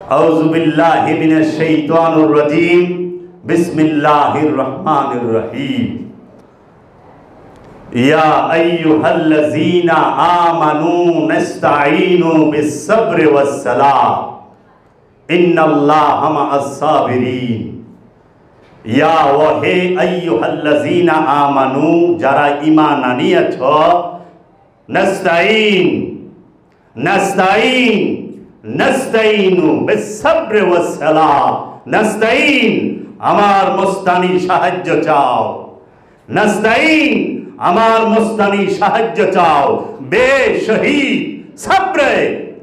আউযু বিল্লাহি মিনাশ শাইতানির রাজীম। বিসমিল্লাহির রহমানির রহিম। ইয়া আইয়ুহাল্লাযীনা আমানু নাস্তাঈনু বিস-সাবরি ওয়াস-সালাহ ইন্নাল্লাহা মা'আস-সাবিরিন। ইয়া ওয়া হে আইয়ুহাল্লাযীনা আমানু, যারা ঈমান আনিয়েছ, নাস্তাঈন নাস্তাঈন নাস্তাইনু বিস-সাবরি ওয়াস-সালাহ। নাস্তাইন আমার মস্তানি সাহায্য চাও, নাস্তাইন আমার মস্তানি সাহায্য চাও বে-শহীদ সাবরে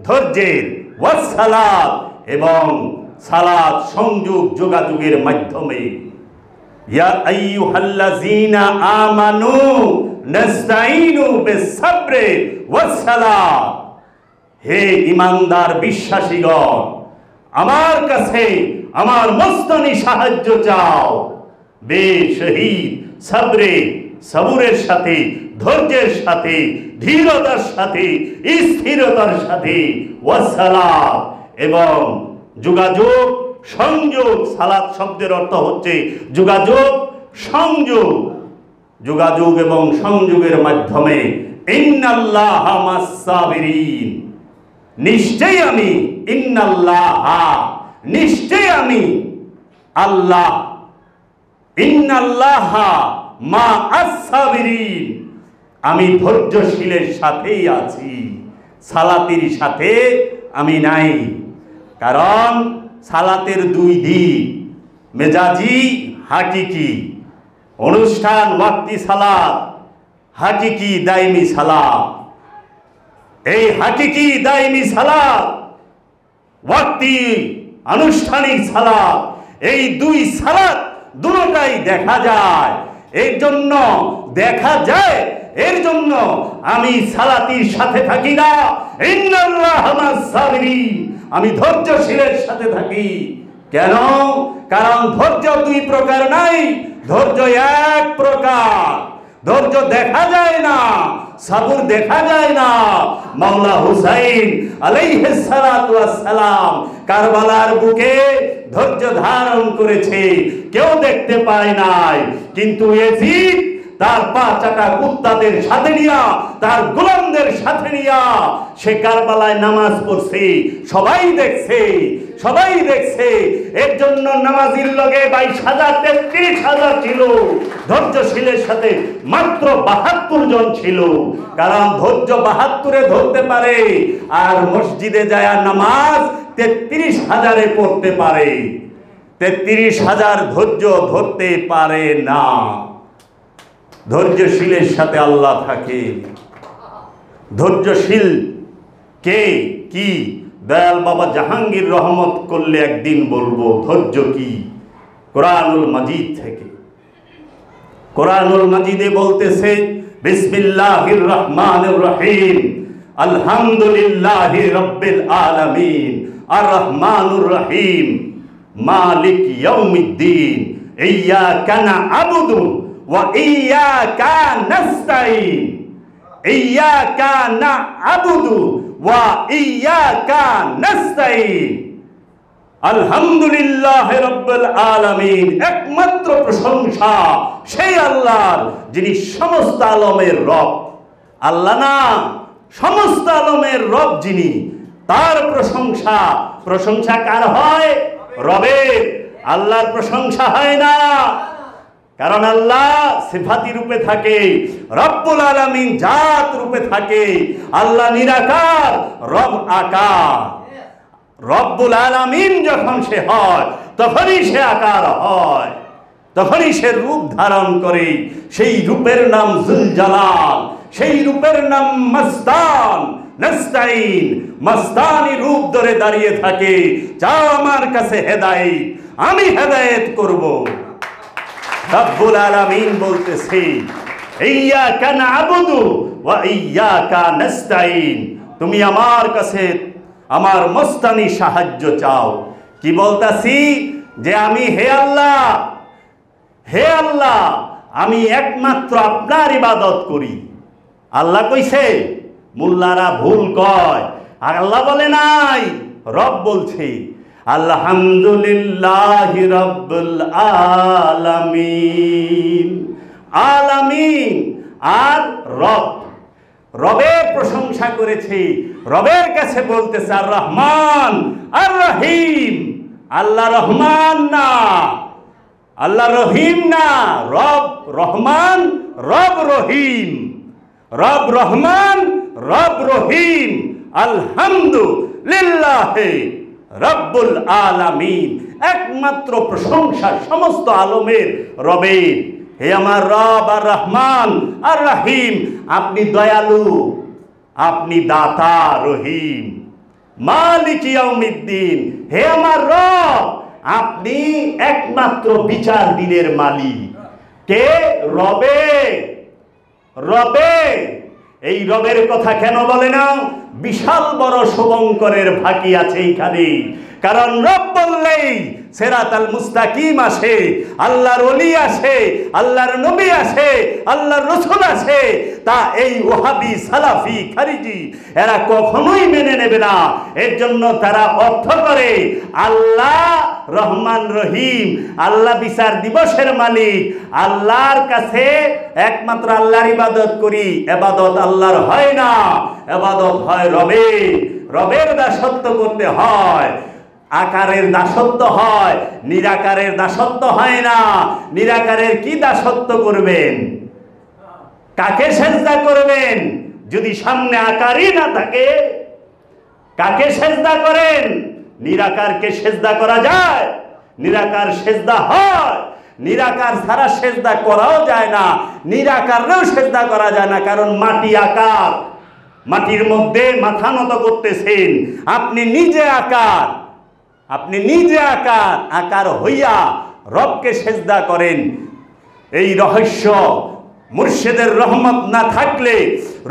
ধৈর্যের, ওয়াস-সালাত এবং সালাত সংযোগ যোগাযোগের মাধ্যমে। ইয়া আইয়ুহাল্লাযীনা আমানু নাস্তাইনু বিস-সাবরি ওয়াস-সালাহ। হে ইমানদার বিশ্বাসীগণ, আমার কাছে আমার মস্তানি সাহায্য চাও বে-শহীদ সাবরে, সবুরের সাথে, ধৈর্যের সাথে, ধীরতার সাথে, স্থিরতার সাথে, ওয়াস-সালাত এবং যোগাযোগ সংযোগ। সালাত শব্দের অর্থ হচ্ছে যোগাযোগ সংযোগ, যোগাযোগ এবং সংযোগের মাধ্যমে। ইন্নাল্লাহা মা'আস-সাবিরিন, নিশ্চয় আমি, ইন্নাল্লাহা নিশ্চয় আমি আল্লাহ, ইন্নাল্লাহা মা'আস-সাবিরিন আমি ধৈর্যশীলের সাথেই আছি, সালাতের সাথে আমি নাই। কারণ সালাতের দুই দিক, মেজাজি হাকিকি। অনুষ্ঠান ওয়াক্তি সালাত, হাকিকি দাইমি সালাত। এই হাকিকি দাইমি সালাত, ওয়াক্তি আনুষ্ঠানিক সালাত, এই দুই সালাত দুটোটাই দেখা যায়। এর জন্য দেখা যায়, এর জন্য আমি সালাতির সাথে থাকি না, ইন্নাল্লাহা মা'আস-সাবিরিন আমি ধৈর্যশীলের সাথে থাকি। কেন? কারণ ধৈর্য দুই প্রকার নাই, ধৈর্য এক প্রকার। ধৈর্য দেখা যায় না, সাবুর দেখা যায় না। মাওলা হুসাইন আলাইহিস সালাতু ওয়াস সালাম কারবালার বুকে ধৈর্য ধারণ করেছে, কেউ দেখতে পায় নাই। কিন্তু ইয়াজিদ তার পা চাটা কুত্তাদের সাথে নিয়া, তার গোলামদের সাথে নিয়া সে কারবালায় নামাজ পড়ছে, সবাই দেখছে, সবাই দেখছে। এর জন্য নামাজির লগে 22,000 33,000 ছিল, ধৈর্যশীলের সাথে মাত্র 72 জন ছিল। কারণ ধৈর্য 72-এ ধরতে পারে, আর মসজিদে যায় নামাজ 33,000-এ পড়তে পারে। 33,000 ধৈর্য ধরতে পারে না। ধৈর্যশীলের সাথে আল্লাহ থাকে। ধৈর্যশীল কে কি? দয়াল বাবা জাহাঙ্গীর রহমত করলে একদিন বলবো ধৈর্য কি। কোরআনুল মাজিদ থেকে, কোরআনুল মাজিদে বলতেছে, বিসমিল্লাহির রহমানির রহিম, আলহামদুলিল্লাহি রাব্বিল আলামিন, আর রহমানুর রহিম, মালিক ইয়াউমিদ্দিন, ইয়্যাকা না'বুদু ওয়া ইয়্যাকা নাস্তাঈন, ইয়্যাকা না'বুদু ওয়া ইয়্যাকা নাস্তাঈন। আলহামদুলিল্লাহি রাব্বিল আলামিন, একমাত্র প্রশংসা সেই আল্লাহর যিনি সমস্ত আলমের রব। আল্লাহ না, সমস্ত আলমের রব যিনি, তার প্রশংসা। প্রশংসা কার হয়? রবের। আল্লাহর প্রশংসা হয় না, কারণ আল্লাহ সিফাতি রূপে থাকে, রব্বুল আলামিন জাত রূপে থাকে। আল্লাহ নিরাকার, রব আকার। রব্বুল আলামিন যখন সে হয়, তখনই সে আকার হয়, তখনই সে রূপ ধারণ করে। সেই রূপের নাম যুল জালাল, সেই রূপের নাম মাস্তান। নাস্তাইন মাস্তানি রূপ ধরে দাঁড়িয়ে থাকে। চাও আমার কাছে হেদায়েত, আমি হেদায়েত করব। রব্বুল আলামিন বলতেছে, ইয়্যাকা না'বুদু ওয়া ইয়্যাকা নাস্তাঈন, তুমি আমার কাছে আমার মস্তানি সাহায্য চাও। কি বলতাছি? যে আমি, হে আল্লাহ, হে আল্লাহ, আমি একমাত্র আপনার ইবাদত করি। আল্লাহ কইছে, মোল্লারা ভুল কয়, আর আল্লাহ বলে নাই, রব বলছে। আলহামদুলিল্লাহি রাব্বুল আলামিন। আলামিন আর রব, রবের প্রশংসা করেছে, রবের কাছে বলতেছে আর রহমান আর রহিম। আল্লাহ রহমান না, আল্লাহ রহিম না, রব রহমান, রব রহিম, রব রহমান, রব রহিম। আলহামদুলিল্লাহি রাব্বুল আলামিন, একমাত্র প্রশংসা সমস্ত আলমের রবের। হে আমার রব আর রহমান আর রহিম, আপনি দয়ালু, আপনি দাতা রহিম। মালিক ইয়াউমিদ্দিন, হে আমার রব, আপনি একমাত্র বিচার দিনের মালিক। কে? রবে, রবে। এই রবের কথা কেন বলে না? বিশাল বড় শুভঙ্করের ফাঁকি আছে এইখানে। কারণ রব বললেই সিরাতাল মুস্তাকিম আসে, আল্লাহর ওলি আসে, আল্লাহর নবী আসে, আল্লাহর রাসূল আসে। তা এই ওহাবি, সালাফি, খারিজি এরা কখনোই মেনে নেবে না। এর জন্য তারা অর্থ করে আল্লাহ রহমান রহিম, আল্লাহ বিচার দিবসের মালিক, আল্লাহর কাছে একমাত্র আল্লাহর ইবাদত করি। ইবাদত আল্লাহর হয় না, ইবাদত হয় রবের। রবের দাসত্ব করতে হয়, আকারের দাসত্ব হয়, নিরাকারের দাসত্ব হয় না। নিরাকারের কি দাসত্ব করবেন? কাকে সেজদা করবেন যদি সামনে আকারই না থাকে? কাকে সেজদা করেন? নিরাকারকে সেজদা করা যায়? নিরাকার সেজদা হয়, নিরাকার ছাড়া সেজদা করাও যায় না, নিরাকারেও সেজদা করা যায় না। কারণ মাটি আকার, মাটির মধ্যে মাথা নত করতেছেন, আপনি নিজে আকার, আপনি নিজে আকার, আকার হইয়া রবকে সেজদা করেন। এই রহস্য মুর্শিদের রহমত না থাকলে,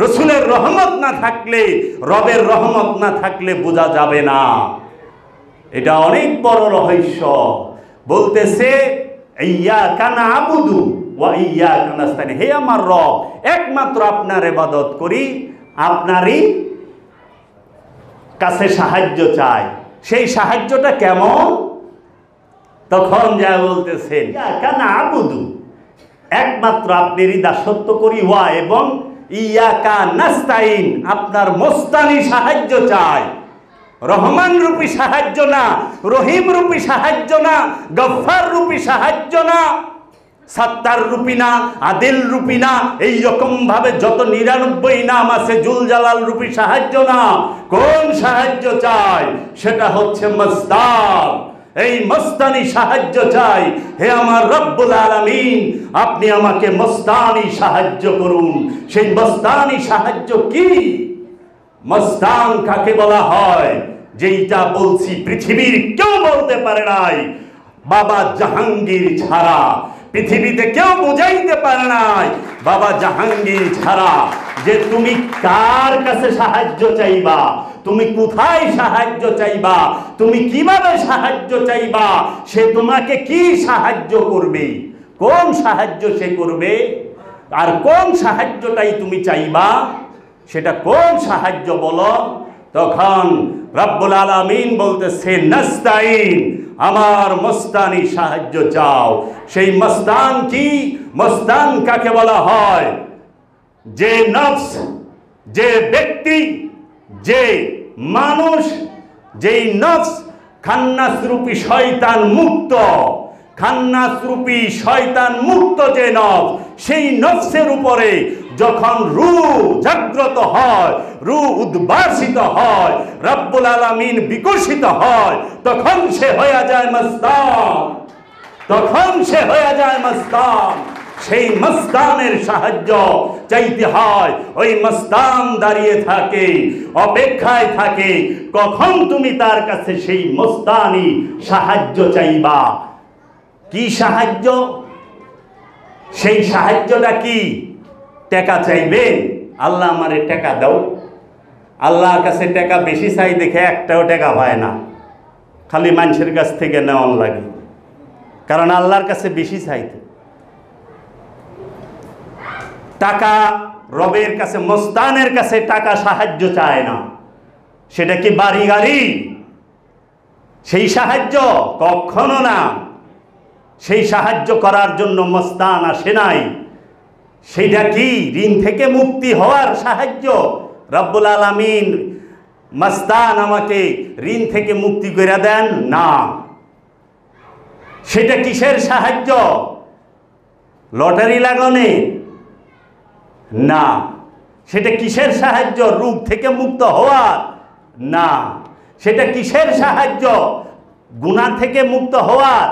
রসুলের রহমত না থাকলে, রবের রহমত না থাকলে বোঝা যাবে না। এটা অনেক বড় রহস্য। বলতেছে ইয়্যাকা না'বুদু ওয়া ইয়্যাকা নাস্তাইন, হে আমার রব, একমাত্র আপনার ইবাদত করি, আপনারই কাছে সাহায্য চাই। সেই সাহায্যটা কেমন? তখন যা বলতেছেন ইয়্যাকা না'বুদু, একমাত্র আপনারই দাসত্ব করি, ওয়া এবং ইয়্যাকা নাস্তাইন, আপনার মস্তানি সাহায্য চাই। রহমান রূপী সাহায্য না, রহিম রূপী সাহায্য না, গফফার রূপী সাহায্য না, সাত্তার রূপী না, আদিল রূপী না, এইরকম ভাবে যত 99 নাম আছে জুল জালাল রূপী সাহায্য না। কোন সাহায্য চাই? সেটা হচ্ছে মস্তান। এই মস্তানি সাহায্য চাই। হে আমার রব্বুল আলামিন, আপনি আমাকে মস্তানি সাহায্য করুন। সেই মস্তানি সাহায্য কি? মস্তান কাকে বলা হয়? যেইটা বলছি পৃথিবীর কেউ বলতে পারে নাই, বাবা জাহাঙ্গীর ছাড়া। পৃথিবীতে কেউ বুঝাইতে পারে নাই বাবা জাহাঙ্গীর ছাড়া, যে তুমি কার কাছে সাহায্য চাইবা, তুমি কোথায় সাহায্য চাইবা, তুমি কিভাবে সাহায্য চাইবা, সে তোমাকে কি সাহায্য করবে, কোন সাহায্য সে করবে, আর কোন সাহায্যটাই তুমি চাইবা, সেটা কোন সাহায্য বলো? তখন রব্বুল আলামিন বলতেছে নাস্তাইন, আমার মস্তানি সাহায্য চাও। সেই মস্তান কি? মস্তান কাকে বলা হয়? যে নফস, যে ব্যক্তি, যে মানুষ, যেই নফস খান্নাস রূপী শয়তান মুক্ত, খান্নাস রূপী শয়তান মুক্ত যে নফস, সেই নফসের উপরে যখন রূহ জাগ্রত হয়, রূহ উদ্ভাসিত হয়, রব্বুল আলামিন বিকশিত হয়, তখন সে হয়ে যায় মস্তান, তখন সে হয়ে যায় মস্তান। সেই মস্তানের সাহায্য চাইতে হয়। ওই মস্তান দাঁড়িয়ে থাকে, অপেক্ষায় থাকে, কখন তুমি তার কাছে সেই মস্তানি সাহায্য চাইবা। কি সাহায্য? সেই সাহায্যটা কি? টাকা চাইবেন, আল্লাহ আমারে টাকা দাও। আল্লাহর কাছে টাকা বেশি চাই দেখে একটাও টাকা পায় না, খালি মানুষের কাছ থেকে নেওয়ান লাগে। কারণ আল্লাহর কাছে বেশি চাইতে টাকা, রবের কাছে, মস্তানের কাছে টাকা সাহায্য চায় না। সেটা কি বাড়ি গাড়ি? সেই সাহায্য কখনো না। সেই সাহায্য করার জন্য মস্তান আসে নাই। সেইটা কি? ঋণ থেকে মুক্তি হওয়ার সাহায্য। রব্বুল আলামিন মস্তান আমাকে ঋণ থেকে মুক্তি করে দেন না। সেটা কিসের সাহায্য? লটারি লাগানে না। সেটা কিসের সাহায্য? রোগ থেকে মুক্ত হওয়ার না। সেটা কিসের সাহায্য? গুনাহ থেকে মুক্ত হওয়ার।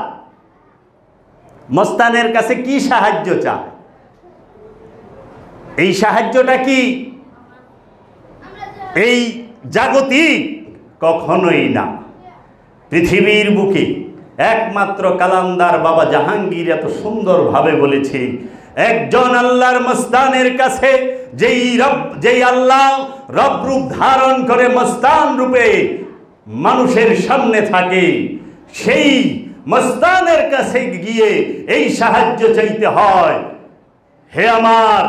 মস্তানের কাছে কি সাহায্য চায়? এই সাহায্যটা কি এই জাগতিক? কখনোই না। পৃথিবীর বুকে একমাত্র কালান্দার বাবা জাহাঙ্গীর এত সুন্দরভাবে বলেছে, একজন আল্লাহর মস্তানের কাছে যেই আল্লাহ রব রূপ ধারণ করে মস্তান রূপে মানুষের সামনে থাকে, সেই মস্তানের কাছে গিয়ে এই সাহায্য চাইতে হয়, হে আমার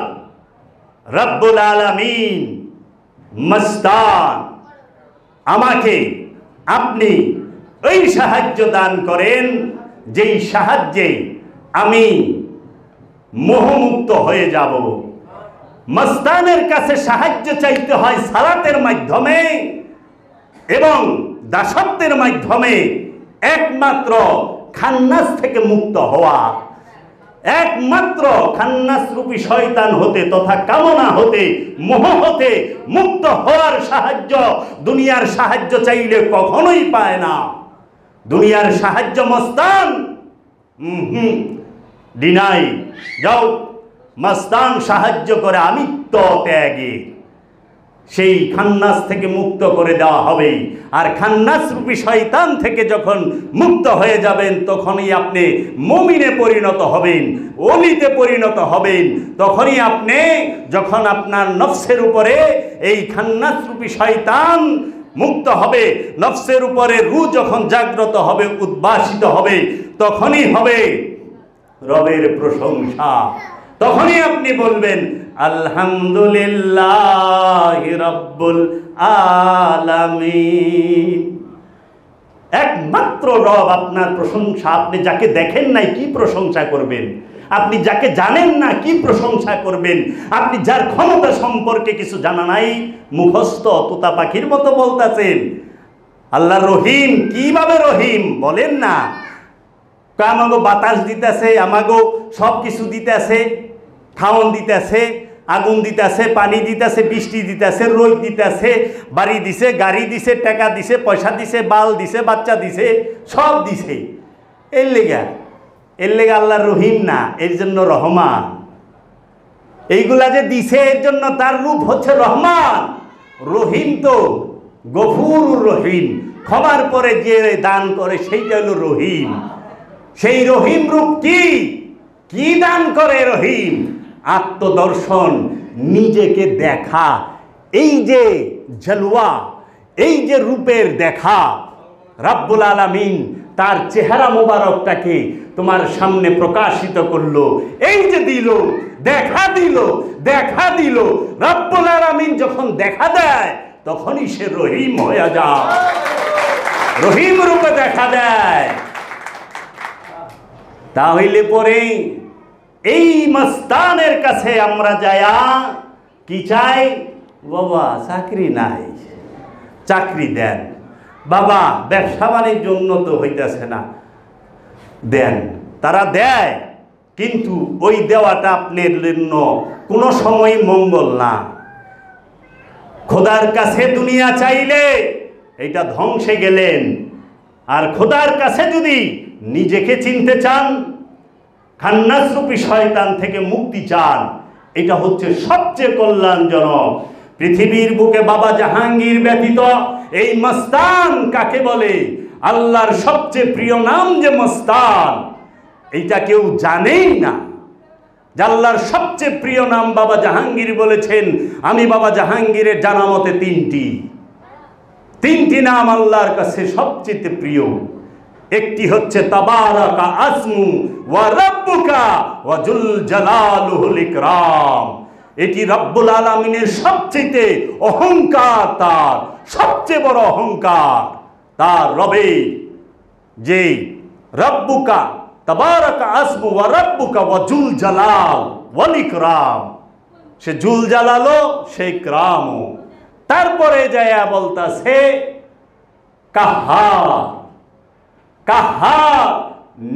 রব্বুল আলামিন মস্তান, আমাকে আপনি ওই সাহায্য দান করেন যেই সাহায্যে আমি মোহমুক্ত হয়ে যাব। মস্তানের কাছে সাহায্য চাইতে হয় সালাতের মাধ্যমে এবং দাসত্বের মাধ্যমে, একমাত্র খান্নাস থেকে মুক্ত হওয়া, একমাত্র খান্নাস রূপী শয়তান হতে তথা কামনা হতে মোহ হতে মুক্ত হওয়ার সাহায্য দুনিয়ার সাহায্য চাইলে কখনোই পায় না। দুনিয়ার সাহায্য মস্তান ডিনাই যাও, মস্তান সাহায্য করে আমিত্ব ত্যাগে সেই খান্নাস থেকে মুক্ত করে দেওয়া হবে। আর খান্নাস রূপী শয়তান থেকে যখন মুক্ত হয়ে যাবেন তখনই আপনি মুমিনে পরিণত হবেন, ওলিতে পরিণত হবেন। তখনই আপনি যখন আপনার নফসের উপরে এই খান্নাস রূপী শয়তান মুক্ত হবে, নফসের উপরে রূহ যখন জাগ্রত হবে, উদ্ভাসিত হবে, তখনই হবে রবের প্রশংসা। তখনই আপনি বলবেন আলহামদুলিল্লাহি রাব্বুল আলামিন। একমাত্র রব আপনার প্রশংসা। আপনি যাকে দেখেন নাই কি প্রশংসা করবেন? আপনি যাকে জানেন না কি প্রশংসা করবেন? আপনি যার ক্ষমতা সম্পর্কে কিছু জানা নাই, মুখস্থ তোতা পাখির মতো বলতেছেন আল্লাহ রহিম। কিভাবে রহিম বলেন না? আমাগো বাতাস দিতেছে, আমাগো সব কিছু দিতেছে, খাওয়ন দিতেছে, আগুন দিতেছে, পানি দিতেছে, বৃষ্টি দিতেছে, রোদ দিতেছে, বাড়ি দিছে, গাড়ি দিছে, টাকা দিছে, পয়সা দিছে, বাল দিছে, বাচ্চা দিছে, সব দিছে। এর লেগা আল্লাহর রহিম না, এর জন্য রহমান। এইগুলা যে দিছে এর জন্য তার রূপ হচ্ছে রহমান। রহিম তো গফুর রহিম, ক্ষমার পরে যে দান করে সেইটা হলো রহিম। সেই রহিম রূপ কি দান করে রহিম? আত্মদর্শন, নিজেকে দেখা, এই যে জলওয়া, এই যে রূপের দেখা। রব্বুল আলামিন তার চেহারা মোবারকটাকে তোমার সামনে প্রকাশিত করলো, এই যে দিল, দেখা দিল। রব্বুল আলামিন যখন দেখা দেয় তখনই সে রহিম হয়ে যায়, রহিম রূপে দেখা দেয়। তাহলে পরে এই মস্তানের কাছে আমরা যায়া কি চাই? বাবা চাকরি নাই, চাকরি দেন। বাবা ব্যবসা বাণিজ্য উন্নত হইতেছে না, দেন। তারা দেয়, কিন্তু ওই দেওয়াটা আপনার জন্য কোনো সময় মঙ্গল না। খোদার কাছে দুনিয়া চাইলে এটা ধ্বংসে গেলেন। আর খোদার কাছে যদি নিজেকে চিনতে চান, খান্নাস রূপী শয়তান থেকে মুক্তি চান, এটা হচ্ছে সবচেয়ে কল্যাণজনক। পৃথিবীর বুকে বাবা জাহাঙ্গীর ব্যতীত এই মস্তান কাকে বলে? আল্লাহর সবচেয়ে প্রিয় নাম যে মস্তান, এইটা কেউ জানেই না। আল্লাহর সবচেয়ে প্রিয় নাম বাবা জাহাঙ্গীর বলেছেন, আমি বাবা জাহাঙ্গীরের জানা মতে তিনটি নাম আল্লাহর কাছে সবচেয়ে প্রিয়। একটি হচ্ছে তাবারাকা আসমু ওয়া রাব্বুকা ওয়া জুল জালালুহুল ইকরাম। এটি রব্বুল আলামিনের সবচেয়ে অহংকার, তার সবচেয়ে বড় অহংকার, তার রবে যে রব্বুকা তাবারাকা আসমু ওয়া রব্বুকা ওয়া জুল জালাল ওয়াল ইকরাম, সে জুল জালালও সে ইকরামও। তারপরে যায়া বলতাছে কাহার, কাহার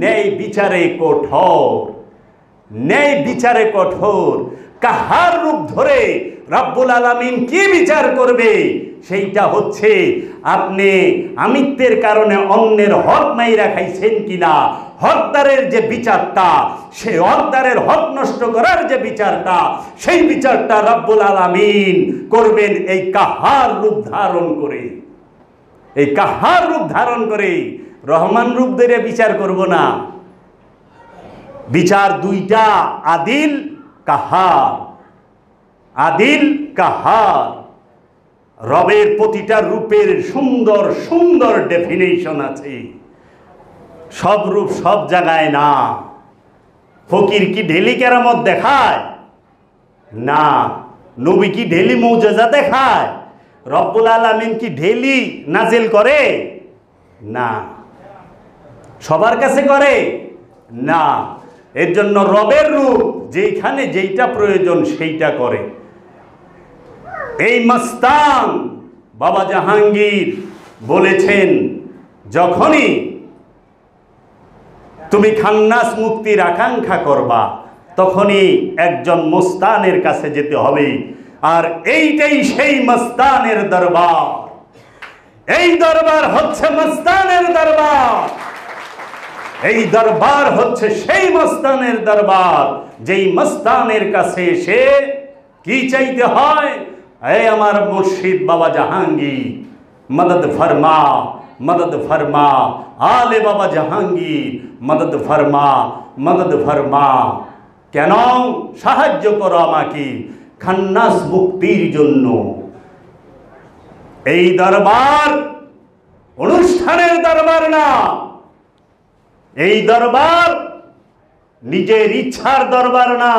ন্যায় বিচারে কঠোর, ন্যায় বিচারে কঠোর। কাহার রূপ ধরে রব্বুল আলামিন কি বিচার করবে? সেইটা হচ্ছে আপনি আমিত্বের কারণে অন্যের হক মাইরা খাইছেন কিনা, হকদারের যে বিচারটা, সেই হকদারের হক নষ্ট করার যে বিচারটা, সেই বিচারটা রব্বুল আলামিন করবেন এই কাহার রূপ ধারণ করে। এই কাহার রূপ ধারণ করে, রহমান রূপ ধরে বিচার করব না। বিচার দুইটা, আদিল কাহার, আদিল কাহার। রবের প্রতিটা রূপের সুন্দর সুন্দর ডেফিনেশন আছে। সব রূপ সব জায়গায় না। ফকির কি ডেলি কেরামত দেখায়? না। নবী কি ডেলি মৌজেজা দেখায়? রব্বুল আলামিন কি ডেলি নাজিল করে? না। সবার কাছে করে? না। এর জন্য রবের রূপ যেখানে যেইটা প্রয়োজন সেইটা করে। এই মস্তান বাবা জাহাঙ্গীর বলেছেন, যখনই তুমি খান্নাস মুক্তির আকাঙ্ক্ষা করবা তখনই একজন মস্তানের কাছে যেতে হবে। আর এইটাই সেই মস্তানের দরবার। এই দরবার হচ্ছে মস্তানের দরবার। এই দরবার হচ্ছে সেই মস্তানের দরবার, যেই মস্তানের কাছে এসে কি চাইতে হয়? এই আমার মুর্শিদ বাবা জাহাঙ্গীর মদদ ফরমা, মদদ ফরমা। আলে বাবা জাহাঙ্গীর মদদ ফরমা, মদদ ফরমা। কেন? সাহায্য করো আমাকে খান্নাস মুক্তির জন্য। এই দরবার অনুষ্ঠানের দরবার না। এই দরবার নিজের ইচ্ছার দরবার না,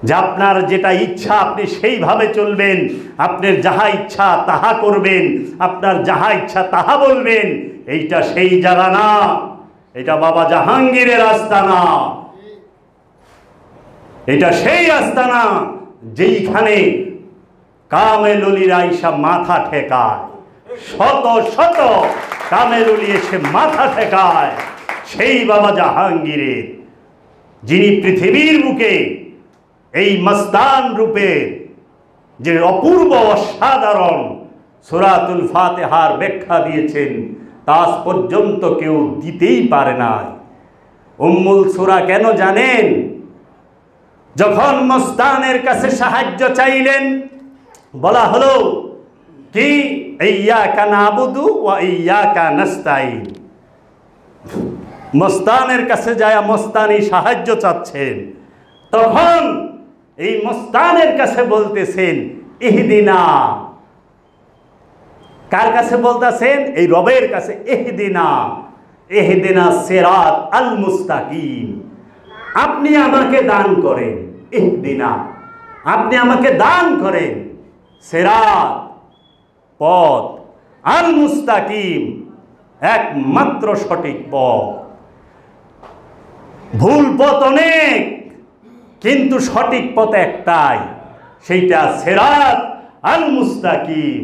যে আপনার যেটা ইচ্ছা আপনি সেইভাবে চলবেন, আপনার যাহা ইচ্ছা তাহা করবেন, আপনার যাহা ইচ্ছা তাহা বলবেন। এইটা সেই জায়গা না। এটা বাবা জাহাঙ্গীরের আস্তানা। এটা সেই আস্তানা যেইখানে কামেলুলির আইসা মাথা ঠেকায়, শত শত কামেলুলি এসে মাথা ঠেকায় সেই বাবা জাহাঙ্গীরের, যিনি পৃথিবীর বুকে এই মস্তান রূপে যে অপূর্ব অসাধারণ সূরাতুল ফাতিহার ব্যাখ্যা দিয়েছেন, তা আজ পর্যন্ত কেউ দিতেই পারে না। উম্মুল সূরা কেন জানেন? যখন মস্তানের কাছে সাহায্য চাইলেন, বলা হলো কি ইয়্যাকা নাবুদু ওয়া ইয়্যাকা নাস্তাইন। মস্তানের কাছে যায় মস্তানি সাহায্য চাচ্ছেন, তখন এই মস্তানের কাছে বলতেছেন ইহদিনা। কার কাছে বলতেছেন? এই রবের কাছে। ইহদিনা, ইহদিনা সিরাত আল মুস্তাকিম। আপনি আমাকে দান করেন। ইহদিনা, আপনি আমাকে দান করেন সিরাত, পথ, আল মুস্তাকিম, একমাত্র সঠিক পথ। ভুল পথ অনেক, কিন্তু সঠিক পথ একটাই, সেইটা সিরাত আল মুস্তাকিম।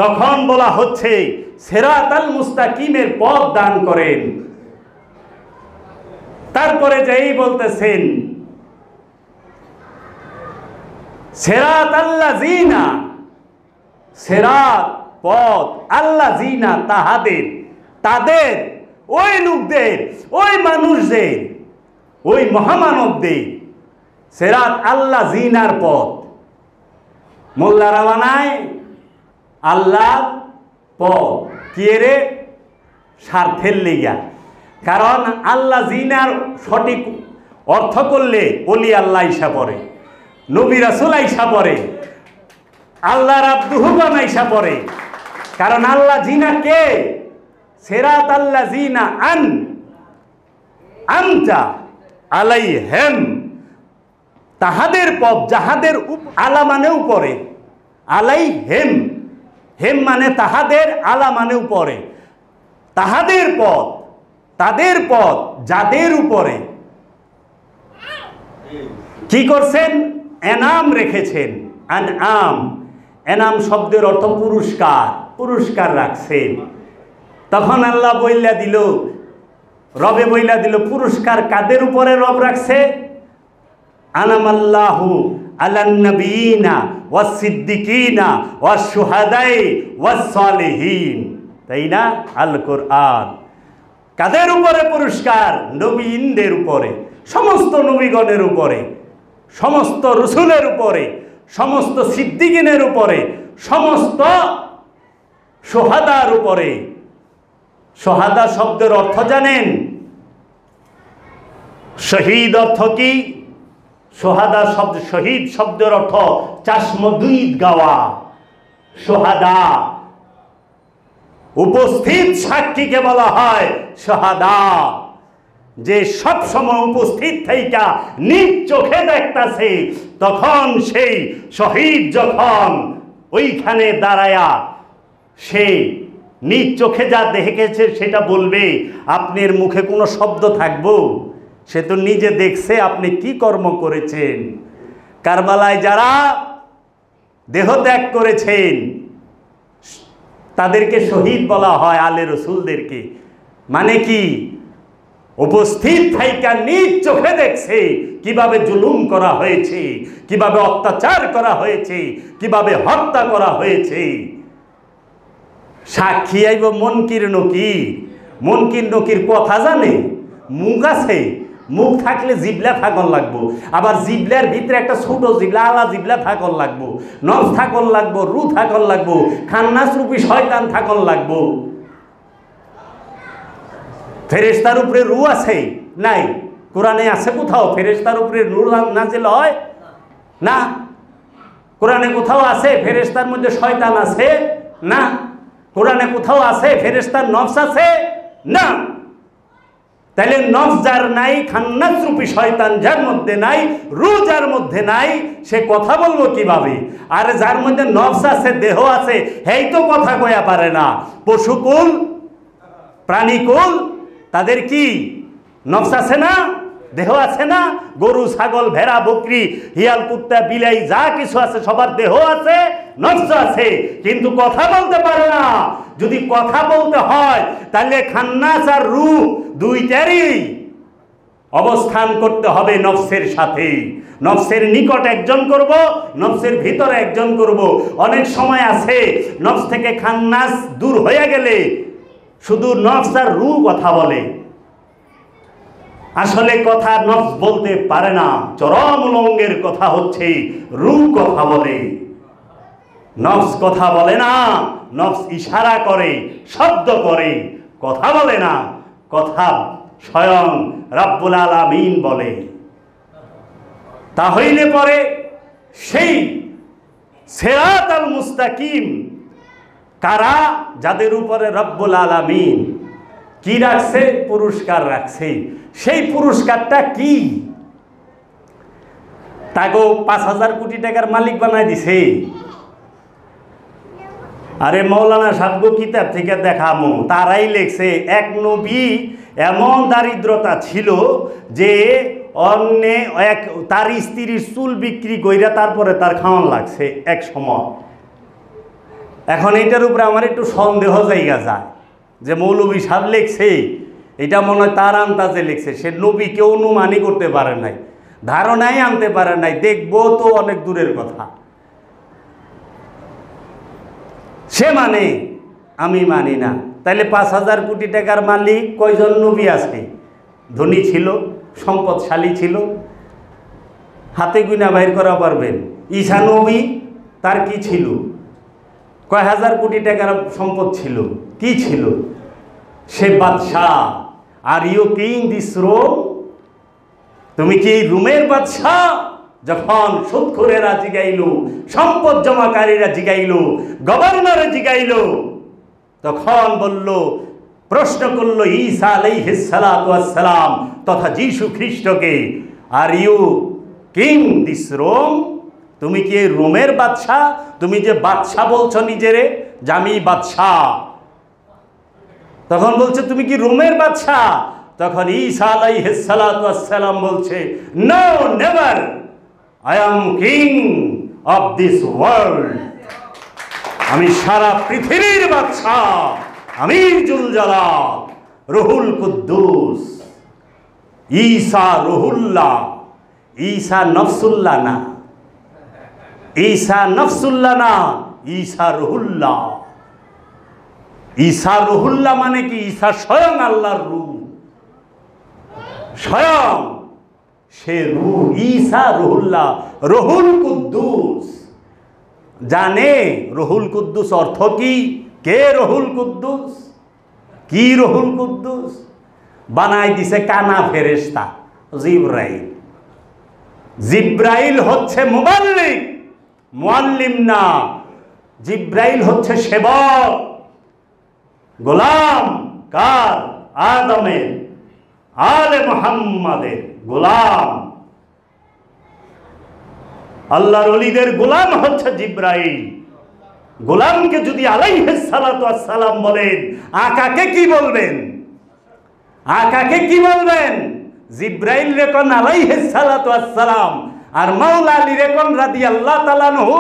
তখন বলা হচ্ছে সিরাত আল মুস্তাকিমের পথ দান করেন। তারপরে যেই বলতেছেন সিরাত আল্লাযিনা, সিরাত পথ, আল্লাযিনা তাহাদের, তাদের, ওই লোকদের, ওই মানুষদের, ওই মহামানবদের। সিরাত আল্লাযিনার পথ। মোল্লারা বানায় আল্লাহ পথ কি রে? স্বার্থের লেগা। কারণ আল্লাযিনার সঠিক অর্থ করলে ওলি আল্লাহ আইসা পড়ে, নবী রাসূল আইসা পড়ে, আল্লাহর আব্দুহুবান আইসা পড়ে। কারণ আল্লাযিনা কে? সিরাত আল্লাযিনা আনতা আলাইহিম, তাহাদের পথ, যাহাদের আলা মানে উপরে, আলাইহিম হেম মানে তাহাদের, আলা মানে উপরে, তাহাদের পথ, তাদের পথ, যাদের উপরে কি করছেন? এনাম রেখেছেন। আনআম, এনাম শব্দের অর্থ পুরস্কার, পুরস্কার রাখছেন। তখন আল্লাহ বইলা দিল, রবে বইলা দিল পুরস্কার কাদের উপরে রব রাখছে? আনামাল্লাহু আলান নবিয়িনা ওয়াস সিদ্দিকিনা ওয়াস শুহাদাই ওয়াস সালিহিন, তাই না? আল কোরআন কাদের উপরে পুরস্কার? নবীনদের উপরে, সমস্ত নবীগণের উপরে, সমস্ত রসুলের উপরে, সমস্ত সিদ্দিকিনের উপরে, সমস্ত শুহাদার উপরে। শুহাদা শব্দের অর্থ জানেন? শহীদ অর্থ কি? শুহাদা শব্দ, শহীদ শব্দের অর্থ চাশমদুইদ গাওয়া। শুহাদা উপস্থিত সাক্ষীকে বলা হয় শুহাদা, যে সব সময় উপস্থিত থাইকা নিজ চোখে দেখতাছে। তখন সেই শহীদ যখন ওইখানে দাঁড়ায়া সে নিজ চোখে যা দেখেছে সেটা বলবে, আপনার মুখে কোনো শব্দ থাকবো? সে তো নিজে দেখছে আপনি কি কর্ম করেছেন। কারবালায় যারা দেহ ত্যাগ করেছেন তাদেরকে শহীদ বলা হয়, আলে রসুলদেরকে। মানে কি? উপস্থিত থাইকা নিজ চোখে দেখছে কিভাবে জুলুম করা হয়েছে, কিভাবে অত্যাচার করা হয়েছে, কিভাবে হত্যা করা হয়েছে। সাক্ষী আইব মুনকির নকির। মুনকির নকির কথা জানে? মুখ আছে? মুখ থাকলে জিবলা থাকন লাগবো, আবার জিবলার ভিতরে একটা ছোট জিবলা, আলা জিবলা থাকন লাগবো, নফ থাকন লাগবো, রু থাকন লাগবো, খান্নাস রূপী শয়তান থাকন লাগবো। ফেরেশতার উপরে রু আছে? নাই। কোরআনে আছে কোথাও ফেরেশতার উপরে নূর নাজিল হয়? না। কোরআনে কোথাও আছে ফেরেশতার মধ্যে শয়তান আছে? না। কোরআনে কোথাও আছে ফেরেশতার নফস আছে? না। তাহলে নফস যার নাই, খান্নাস রূপী শয়তান যার মধ্যে নাই, রু যার মধ্যে নাই, সে কথা বলবো কিভাবে? আর যার মধ্যে নফস আছে, দেহ আছে, হেই তো কথা কয়া পারে না। পশুকুল, প্রাণীকুল, তাদের কি নফস আছে না? দেহ আছে না? গরু, ছাগল, ভেড়া, বকরি, হিয়াল, কুত্তা, বিলাই যা কিছু আছে সবার দেহ আছে, নফস আছে, কিন্তু কথা বলতে পারে না। যদি কথা বলতে হয় তাহলে খান্নাস আর রূহ দুইটারই অবস্থান করতে হবে নফসের সাথে। নফসের নিকট একজন করব, নফসের ভিতরে একজন করব। অনেক সময় আছে নফস থেকে খান্নাস দূর হয়ে গেলে শুধু নফস আর রূহ কথা বলে, আসলে কথা নফস বলতে পারে না। চরম উলঙ্গের কথা হচ্ছে রূহ কথা বলে, নফস কথা বলে না। নফস ইশারা করে, শব্দ করে, কথা বলে না। কথা স্বয়ং রব্বুল আলামিন বলে। তাহলে পরে সেই সিরাতাল মুস্তাকিম কারা? যাদের উপরে রব্বুল আলামিন কি রাখছে? পুরস্কার রাখছে। সেই পুরস্কারটা কি? তাকেও 5,000 কোটি টাকার মালিক বানায় দিছে। আরে মৌলানা সাহেব কিতাব থেকে দেখামো, তারাই লেখছে এক নবী এমন দারিদ্রতা ছিল যে অন্য এক তার স্ত্রীর চুল বিক্রি কইরা তারপরে তার খাওয়ান লাগছে এক সময়। এখন এটার উপরে আমার একটু সন্দেহ জায়গা যায় যে মৌলবী সাহেব লেখছে এটা মনে হয় তার আন্দাজে লিখছে। সে নবীকে অনুমানই করতে পারে নাই, ধারণাই আনতে পারে নাই, দেখবো তো অনেক দূরের কথা। সে মানে আমি মানি না। তাইলে 5,000 কোটি টাকার মালিক কয়জন নবী আছে? ধনী ছিল, সম্পদশালী ছিল, হাতে গুনা বাইর করা পারবেন। ঈসা নবী, তার কি ছিল? কয় হাজার কোটি টাকার সম্পদ ছিল, কি ছিল? সে বাদশাহ। Are you king this Rome? তুমি কি রুমের বাদশাহ? যখন সুদখোরেরা জিগাইল, সম্পদ জমাকারীরা জিগাইল, গভর্নর জিগাইল, তখন বলল, প্রশ্ন করলো ঈসা আলাইহিস সালাতু ওয়াস সালাম তথা যীশু খ্রিস্টকে, are you king this Rome? তুমি কি রোমের বাদশাহ? তুমি যে বাদশাহ বলছো নিজেরে, যে আমি বাদশাহ। তখন বলছে তুমি কি রোমের বাদশাহ? তখন ঈসা আলাইহিস সালাতু ওয়াস সালাম বলছে no never, I am king of this world. আমি সারা পৃথিবীর বাদশাহ, আমির জুল জালাল, রুহুল কুদ্দুস। ঈসা রুহুল্লাহ, ঈসা নফসুল্লাহ না, ঈসা নফসুল্লাহ না, ঈসা রুহুল্লাহ। ঈসা রুহুল্লাহ মানে কি? ঈসা স্বয়ং আল্লাহর রূহ, স্বয়ং সে রূহ। ঈসা রুহুল্লাহ, রুহুল কুদ্দুস। জানে রুহুল কুদ্দুস অর্থ কি? কে রুহুল কুদ্দুস? কি রুহুল কুদ্দুস? বানাই দিছে কানা ফেরেশতা জিবরাইল। জিবরাইল হচ্ছে মুবাল্লিগ, মুআল্লিম না। জিবরাইল হচ্ছে সেবক, গোলাম। কার? আদমের, আলে মুহাম্মাদের গোলাম। আল্লাহর ওলিদের গোলাম হচ্ছে জিবরাইল। গোলামকে যদি আলাইহিস সালাতু ওয়াস সালাম বলেন, আকাকে কি বলবেন? আকাকে কি বলবেন? জিবরাইল রেকন আলাইহিস সালাতু ওয়াস সালাম, আর মাওলা আলী রেকন রাদিয়াল্লাহু তাআলা আনহু।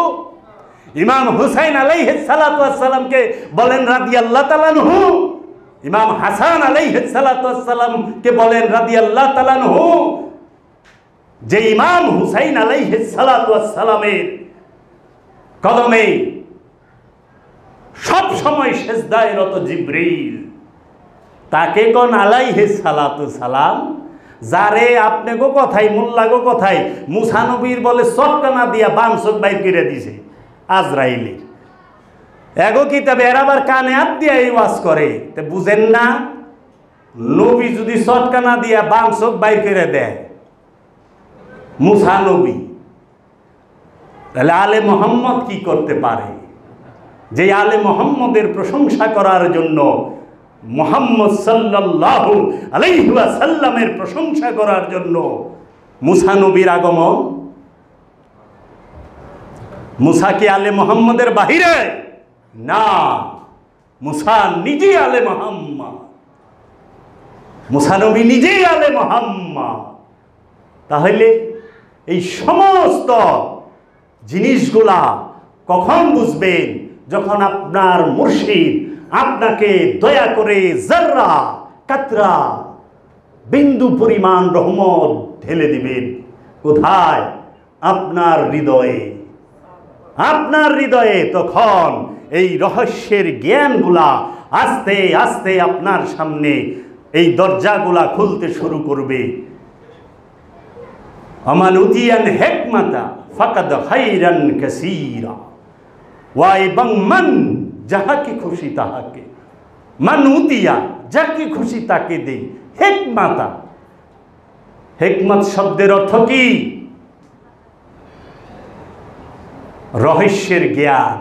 ইমাম হুসাইন আলাইহিস সালাতু ওয়াস সালামকে বলেন রাদিয়াল্লাহু তাআলা আনহু। ইমাম হাসান আলাইহিস সালাতু ওয়াস সালামকে বলেন রাদিয়াল্লাহু তাআলা আনহু। যে ইমাম হুসাইন আলাইহিস সালাতু ওয়াস সালামের কদমে সব সময় সেজদায় রত জিবরিল, তাকে কোন আলাইহিস সালাতু সালাম। যারে আপনি গো কথাই, মোল্লা গো কথাই, মুসা নবীর বলে চটকানা দিয়া বাম চোখ বাইর করে দিছে আজরাইলের। এগো কিতাবে এর আবার কানে হাত দিয়া এই ওয়াজ করে। তে বুঝেন না? নবী যদি চটকানা দিয়া বাম চোখ বাইর করে দেয়, মুসা নবী, তাহলে আলে মোহাম্মদ কি করতে পারে? যে আলে মোহাম্মদের প্রশংসা করার জন্য, মুহাম্মদ সাল্লাল্লাহু আলাইহি ওয়াসাল্লামের প্রশংসা করার জন্য মুসা নবীর আগমন। মুসা কি আলে মোহাম্মদের বাহিরে? না, মুসা নিজেই আলে মোহাম্মদ, মুসা নবী নিজেই আলে মোহাম্মদ। তাহলে এই সমস্ত জিনিসগুলা কখন বুঝবেন? যখন আপনার মুর্শিদ আপনাকে দয়া করে জাররা কাতরা বিন্দু পরিমাণ রহমত ঢেলে দিবেন। কোথায়? আপনার হৃদয়ে, আপনার হৃদয়ে। তখন এই রহস্যের জ্ঞানগুলা আস্তে আস্তে আপনার সামনে এই দরজাগুলা খুলতে শুরু করবে। আমান উতিয়ান হিকমাতা ফাকাদ খাইরান কাসীরা ওয়া এবং মান যাহাকে খুশি তাহাকে, মান উতিয়া যাকে খুশি তাকে দে হিকমাতা। হিকমত শব্দের অর্থ কি? রহস্যের জ্ঞান।